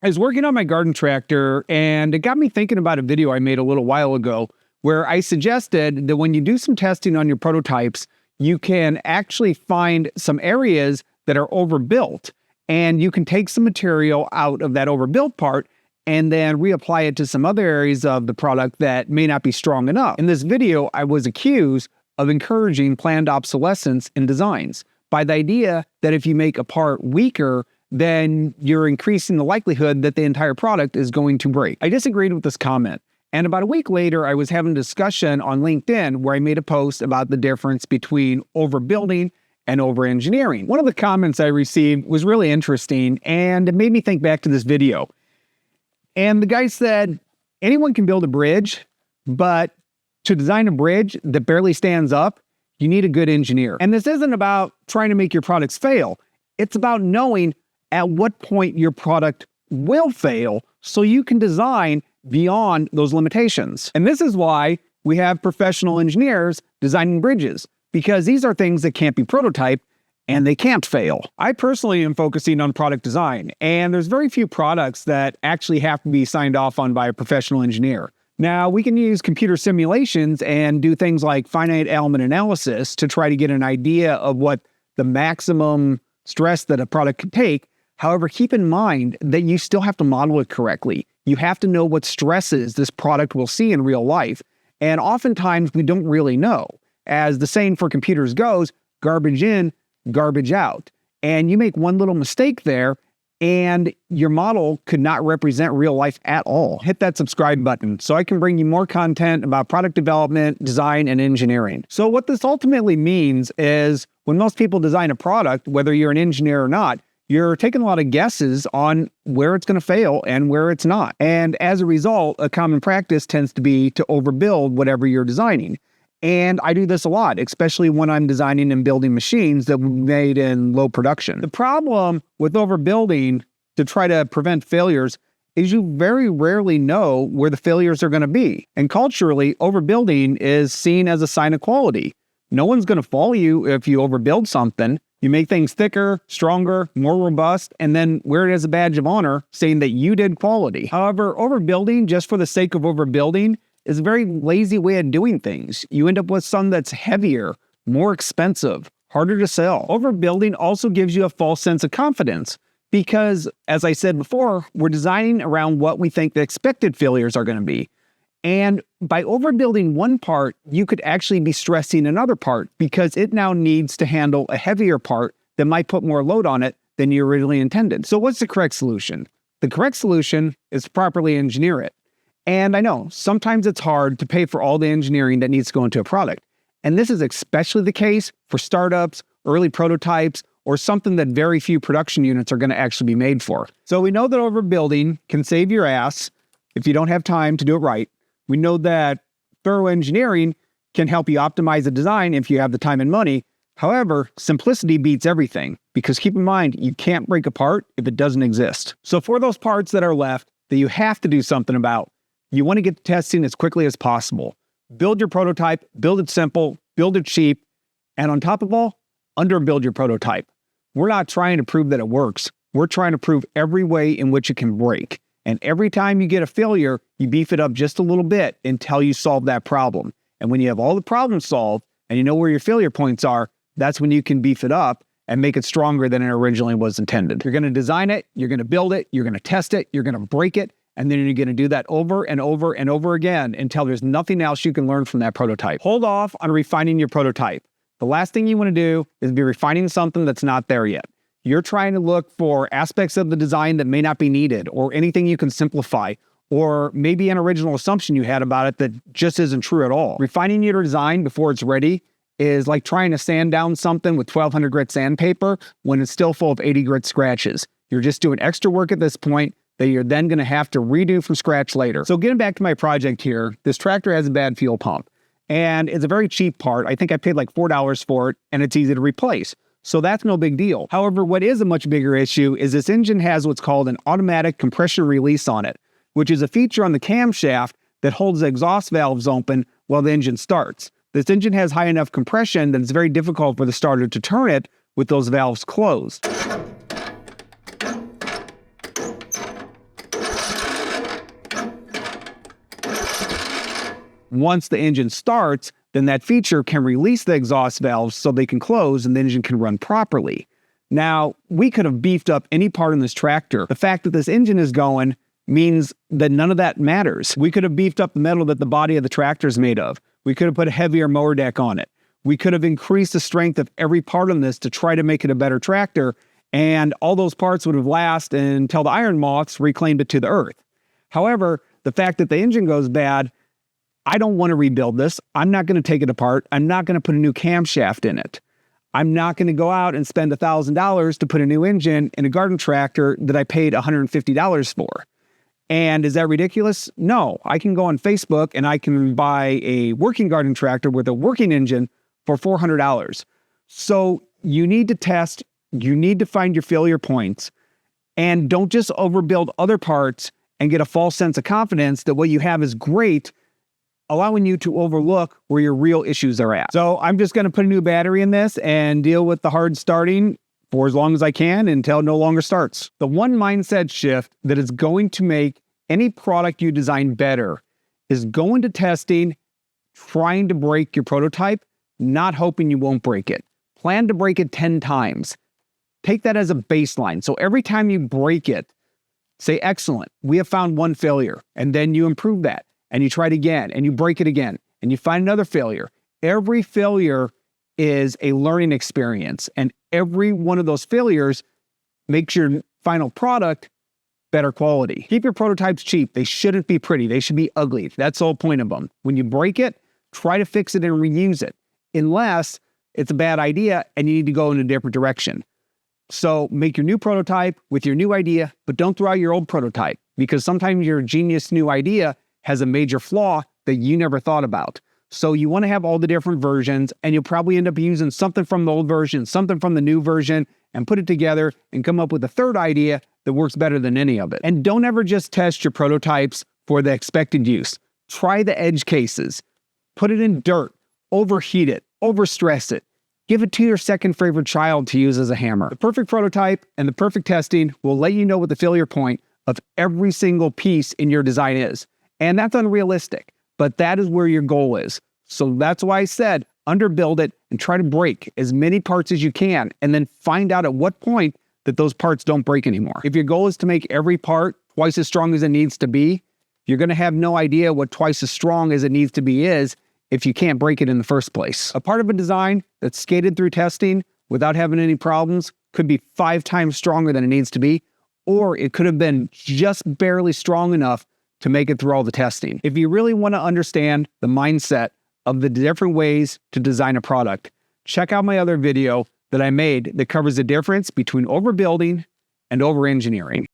I was working on my garden tractor, and it got me thinking about a video I made a little while ago where I suggested that when you do some testing on your prototypes, you can actually find some areas that are overbuilt, and you can take some material out of that overbuilt part and then reapply it to some other areas of the product that may not be strong enough. In this video, I was accused of encouraging planned obsolescence in designs by the idea that if you make a part weaker, then you're increasing the likelihood that the entire product is going to break. I disagreed with this comment. And about a week later, I was having a discussion on LinkedIn where I made a post about the difference between overbuilding and over-engineering. One of the comments I received was really interesting, and it made me think back to this video. And the guy said, anyone can build a bridge, but to design a bridge that barely stands up, you need a good engineer. And this isn't about trying to make your products fail. It's about knowing at what point your product will fail so you can design beyond those limitations. And this is why we have professional engineers designing bridges, because these are things that can't be prototyped and they can't fail. I personally am focusing on product design, and there's very few products that actually have to be signed off on by a professional engineer. Now, we can use computer simulations and do things like finite element analysis to try to get an idea of what the maximum stress that a product could take. However, keep in mind that you still have to model it correctly. You have to know what stresses this product will see in real life. And oftentimes we don't really know. As the saying for computers goes, garbage in, garbage out. And you make one little mistake there, and your model could not represent real life at all. Hit that subscribe button so I can bring you more content about product development, design, and engineering. So what this ultimately means is when most people design a product, whether you're an engineer or not, you're taking a lot of guesses on where it's going to fail and where it's not. And as a result, a common practice tends to be to overbuild whatever you're designing. And I do this a lot, especially when I'm designing and building machines that were made in low production. The problem with overbuilding to try to prevent failures is you very rarely know where the failures are going to be. And culturally, overbuilding is seen as a sign of quality. No one's going to follow you if you overbuild something. You make things thicker, stronger, more robust, and then wear it as a badge of honor, saying that you did quality. However, overbuilding just for the sake of overbuilding is a very lazy way of doing things. You end up with something that's heavier, more expensive, harder to sell. Overbuilding also gives you a false sense of confidence because, as I said before, we're designing around what we think the expected failures are going to be. And by overbuilding one part, you could actually be stressing another part because it now needs to handle a heavier part that might put more load on it than you originally intended. So what's the correct solution? The correct solution is to properly engineer it. And I know sometimes it's hard to pay for all the engineering that needs to go into a product. And this is especially the case for startups, early prototypes, or something that very few production units are going to actually be made for. So we know that overbuilding can save your ass if you don't have time to do it right. We know that thorough engineering can help you optimize a design if you have the time and money. However, simplicity beats everything because keep in mind, you can't break a part if it doesn't exist. So for those parts that are left that you have to do something about, you want to get to testing as quickly as possible. Build your prototype, build it simple, build it cheap, and on top of all, underbuild your prototype. We're not trying to prove that it works. We're trying to prove every way in which it can break. And every time you get a failure, you beef it up just a little bit until you solve that problem. And when you have all the problems solved and you know where your failure points are, that's when you can beef it up and make it stronger than it originally was intended. You're going to design it, you're going to build it, you're going to test it, you're going to break it, and then you're going to do that over and over and over again until there's nothing else you can learn from that prototype. Hold off on refining your prototype. The last thing you want to do is be refining something that's not there yet. You're trying to look for aspects of the design that may not be needed or anything you can simplify or maybe an original assumption you had about it that just isn't true at all. Refining your design before it's ready is like trying to sand down something with 1200 grit sandpaper when it's still full of 80 grit scratches. You're just doing extra work at this point that you're then going to have to redo from scratch later. So getting back to my project here, this tractor has a bad fuel pump and it's a very cheap part. I think I paid like $4 for it and it's easy to replace. So that's no big deal. However, what is a much bigger issue is this engine has what's called an automatic compression release on it, which is a feature on the camshaft that holds the exhaust valves open while the engine starts. This engine has high enough compression that it's very difficult for the starter to turn it with those valves closed. Once the engine starts, then that feature can release the exhaust valves so they can close and the engine can run properly. Now, we could have beefed up any part in this tractor. The fact that this engine is going means that none of that matters. We could have beefed up the metal that the body of the tractor is made of. We could have put a heavier mower deck on it. We could have increased the strength of every part on this to try to make it a better tractor, and all those parts would have lasted until the iron moths reclaimed it to the earth. However, the fact that the engine goes bad, I don't want to rebuild this. I'm not going to take it apart. I'm not going to put a new camshaft in it. I'm not going to go out and spend $1,000 to put a new engine in a garden tractor that I paid $150 for. And is that ridiculous? No. I can go on Facebook and I can buy a working garden tractor with a working engine for $400. So you need to test, you need to find your failure points, and don't just overbuild other parts and get a false sense of confidence that what you have is great, allowing you to overlook where your real issues are at. So I'm just going to put a new battery in this and deal with the hard starting for as long as I can until it no longer starts. The one mindset shift that is going to make any product you design better is going to testing, trying to break your prototype, not hoping you won't break it. Plan to break it 10 times. Take that as a baseline. So every time you break it, say, excellent, we have found one failure. And then you improve that. And you try it again, and you break it again, and you find another failure. Every failure is a learning experience, and every one of those failures makes your final product better quality. Keep your prototypes cheap. They shouldn't be pretty. They should be ugly. That's the whole point of them. When you break it, try to fix it and reuse it, unless it's a bad idea and you need to go in a different direction. So make your new prototype with your new idea, but don't throw out your old prototype, because sometimes your genius new idea has a major flaw that you never thought about. So you want to have all the different versions, and you'll probably end up using something from the old version, something from the new version, and put it together and come up with a third idea that works better than any of it. And don't ever just test your prototypes for the expected use. Try the edge cases. Put it in dirt, overheat it, overstress it. Give it to your second favorite child to use as a hammer. The perfect prototype and the perfect testing will let you know what the failure point of every single piece in your design is. And that's unrealistic, but that is where your goal is. So that's why I said, underbuild it and try to break as many parts as you can, and then find out at what point that those parts don't break anymore. If your goal is to make every part twice as strong as it needs to be, you're going to have no idea what twice as strong as it needs to be is if you can't break it in the first place. A part of a design that's skated through testing without having any problems could be 5 times stronger than it needs to be, or it could have been just barely strong enough to make it through all the testing. If you really want to understand the mindset of the different ways to design a product, check out my other video that I made that covers the difference between overbuilding and over-engineering.